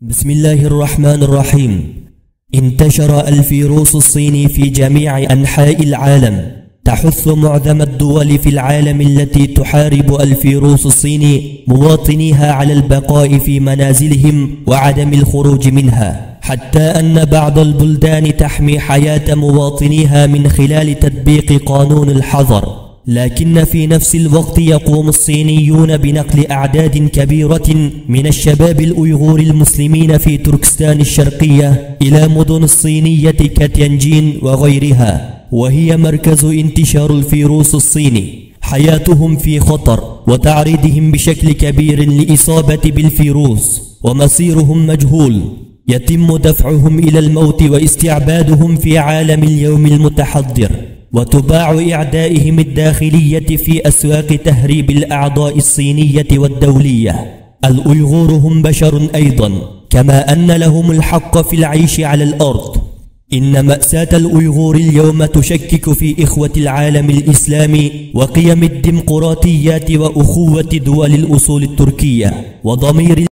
بسم الله الرحمن الرحيم. انتشر الفيروس الصيني في جميع أنحاء العالم، تحث معظم الدول في العالم التي تحارب الفيروس الصيني مواطنيها على البقاء في منازلهم وعدم الخروج منها، حتى أن بعض البلدان تحمي حياة مواطنيها من خلال تطبيق قانون الحظر. لكن في نفس الوقت يقوم الصينيون بنقل أعداد كبيرة من الشباب الأيغور المسلمين في تركستان الشرقية إلى مدن الصينية كتيانجين وغيرها، وهي مركز انتشار الفيروس الصيني. حياتهم في خطر وتعريضهم بشكل كبير للإصابة بالفيروس، ومصيرهم مجهول. يتم دفعهم إلى الموت واستعبادهم في عالم اليوم المتحضر، وتباع إعدائهم الداخلية في أسواق تهريب الأعضاء الصينية والدولية. الأيغور هم بشر أيضا، كما أن لهم الحق في العيش على الأرض. إن مأساة الأيغور اليوم تشكك في إخوة العالم الإسلامي وقيم الديمقراطيات وأخوة دول الأصول التركية وضمير